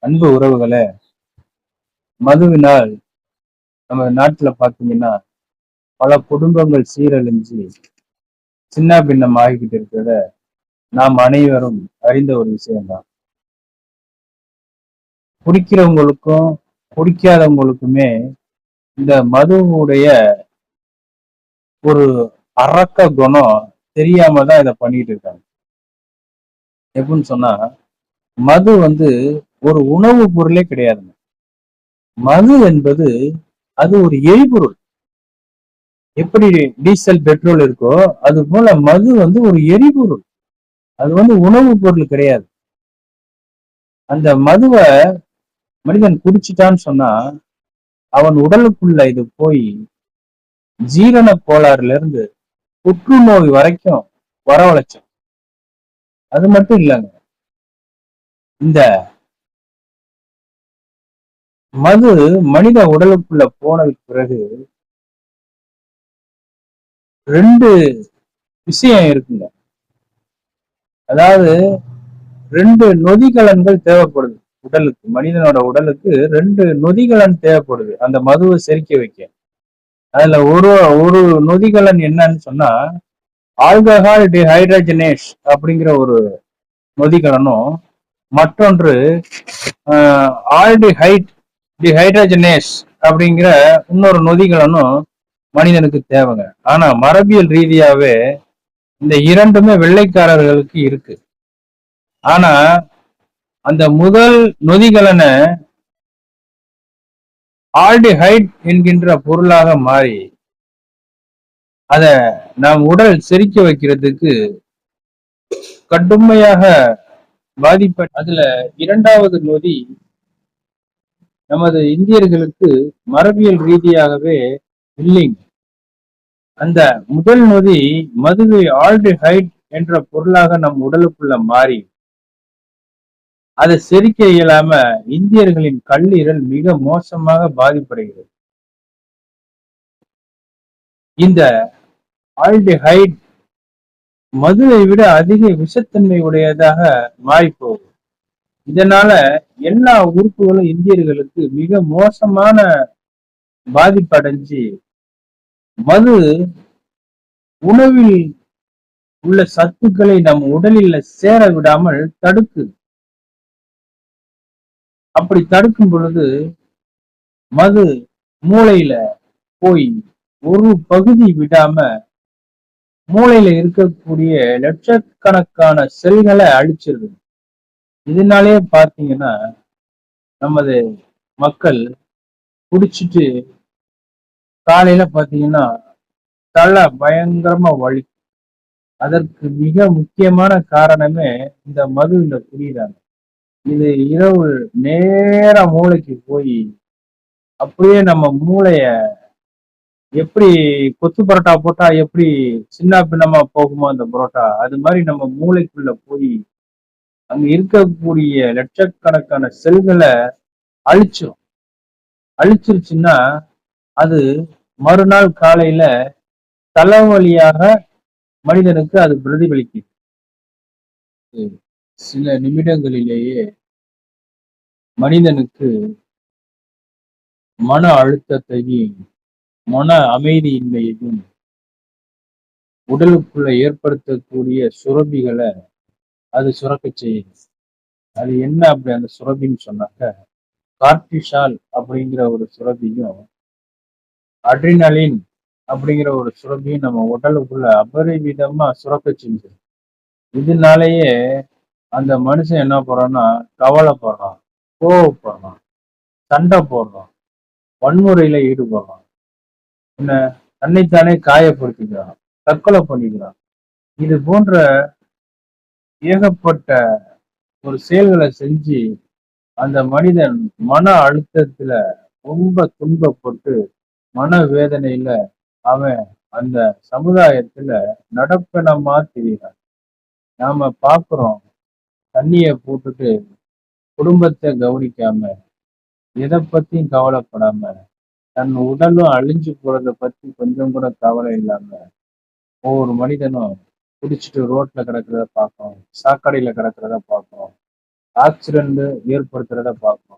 அன்பு உறவுகளே, மதுவினால் நம்ம நாட்டுல பாத்தீங்கன்னா பல குடும்பங்கள் சீரழிஞ்சு சின்ன பின்னம் ஆகிக்கிட்டு இருக்கிறத நாம் அனைவரும் அறிந்த ஒரு விஷயம்தான். குடிக்கிறவங்களுக்கும் குடிக்காதவங்களுக்குமே இந்த மதுவுடைய ஒரு அரக்க குணம் தெரியாம தான் இதை பண்ணிட்டு இருக்காங்க. எப்படின்னு சொன்னா, மது ஒரு உணவு பொருளே கிடையாதுங்க. மது என்பது அது ஒரு எரிபொருள். எப்படி டீசல் பெட்ரோல் இருக்கோ அது போல மது ஒரு எரிபொருள். அது உணவு பொருள் கிடையாது. அந்த மதுவை மனிதன் குடிச்சிட்டான்னு சொன்னா அவன் உடலுக்குள்ள இது போய் ஜீரண கோளாறுல இருந்து புற்றுநோய் வரைக்கும் வரவழைச்சோம். அது மட்டும் இல்லைங்க, இந்த மது மனித உடலுக்குள்ள போனதுக்கு பிறகு ரெண்டு விஷயம் இருக்குங்க. அதாவது ரெண்டு நொதிகலன்கள் தேவைப்படுது உடலுக்கு. மனிதனோட உடலுக்கு ரெண்டு நொதிகலன் தேவைப்படுது அந்த மதுவை செரிக்க வைக்க. அதுல ஒரு ஒரு நொதிகலன் என்னன்னு சொன்னா ஆல்கஹால் டிஹைட்ரஜனேஸ் அப்படிங்கிற ஒரு நொதிகலனும், மற்றொன்று ஆல்டிஹைட் டிஹைட்ரஜனேஸ் அப்படிங்கிற இன்னொரு நொதிகலனும் மனிதனுக்கு தேவைங்க. ஆனா மரபியல் ரீதியாவே இந்த இரண்டுமே வெள்ளைக்காரர்களுக்கு இருக்கு. ஆனா அந்த முதல் நொதிகலனை ஆல்டிஹைட் என்கின்ற பொருளாக மாறி அத நாம் உடல் செரிக்க வைக்கிறதுக்கு கடுமையாக பாதிப்ப. அதுல இரண்டாவது நொதி நமது இந்தியர்களுக்கு மரபியல் ரீதியாகவே இல்லைங்க. அந்த முதல் நொதி மதுவை ஆல்டிஹைட் என்ற பொருளாக நம் உடலுக்குள்ள மாறி அதை செரிக்க இயலாம இந்தியர்களின் கல்லீரல் மிக மோசமாக பாதிப்படைகிறது. இந்த ஆல்டிஹைட் மதுவை விட அதிக விஷத்தன்மை உடையதாக மாறி போகும். இதனால எல்லா உறுப்புகளும் இந்தியர்களுக்கு மிக மோசமான பாதிப்படைஞ்சு மது உணவில் உள்ள சத்துக்களை நம் உடலில் சேர விடாமல் தடுக்குது. அப்படி தடுக்கும் பொழுது மது மூளையில போய் ஒரு பகுதி விடாம மூளையில இருக்கக்கூடிய லட்சக்கணக்கான செல்களை அழிச்சிருது. இதனாலேயே பாத்தீங்கன்னா நமது மக்கள் குடிச்சிட்டு காலையில பாத்தீங்கன்னா தலை பயங்கரமா வலி. அதற்கு மிக முக்கியமான காரணமே இந்த மது இந்த குடிதாங்க. இது இரவு நேர மூளைக்கு போய் அப்படியே நம்ம மூளைய எப்படி கொத்து பரோட்டா போட்டா எப்படி சின்ன பின்னமா போகுமோ அந்த பரோட்டா, அது மாதிரி நம்ம மூளைக்குள்ள போய் அங்க இருக்கக்கூடிய லட்சக்கணக்கான செல்களை அழிச்சிரும். அழிச்சிருச்சுன்னா அது மறுநாள் காலையில தலைவலியாக மனிதனுக்கு அது பிரதிபலிக்குது. சில நிமிடங்களிலேயே மனிதனுக்கு மன அழுத்தத்தையும் மன அமைதியின்மையையும் உடலுக்குள்ள ஏற்படுத்தக்கூடிய சுரபிகளை அது சுரக்க செய்யுது. அது என்ன அப்படி அந்த சுரபின்னு சொன்னாக்க கார்டிசால் அப்படிங்கிற ஒரு சுரபியும் அட்ரினலின் அப்படிங்கிற ஒரு சுரபியும் நம்ம உடலுக்குள்ள அபரிவிதமா சுரக்க செஞ்சு. இதனாலேயே அந்த மனுஷன் என்ன போறான்னா கவலைப்படுறான், கோவப்படுறான், சண்டை போடுறான், வன்முறையில ஈடுபடுறான், என்ன தன்னைத்தானே காயப்படுத்திக்கிறான், தற்கொலை பண்ணிக்கிறான். இது போன்ற ஏகப்பட்ட ஒரு செயல்களை செஞ்சு அந்த மனிதன் மன அழுத்தத்துல ரொம்ப துன்பப்பட்டு மன வேதனையில அவன் அந்த சமுதாயத்துல நடப்பனமா தெரிகிறான். நாம பாக்குறோம், தண்ணிய போட்டுட்டு குடும்பத்தை கவனிக்காம எதை பத்தியும் கவலைப்படாம தன் உடலும் அழிஞ்சு போறதை பத்தி கொஞ்சம் கூட கவலை இல்லாம ஒவ்வொரு மனிதனும் குடிச்சிட்டு ரோட்ல கிடக்கிறத பார்க்கிறோம், சாக்கடையில கிடக்கிறத பார்க்கிறோம். ஆக்சிடென்ட் ஏற்படுத்துறத பார்க்கிறோம்.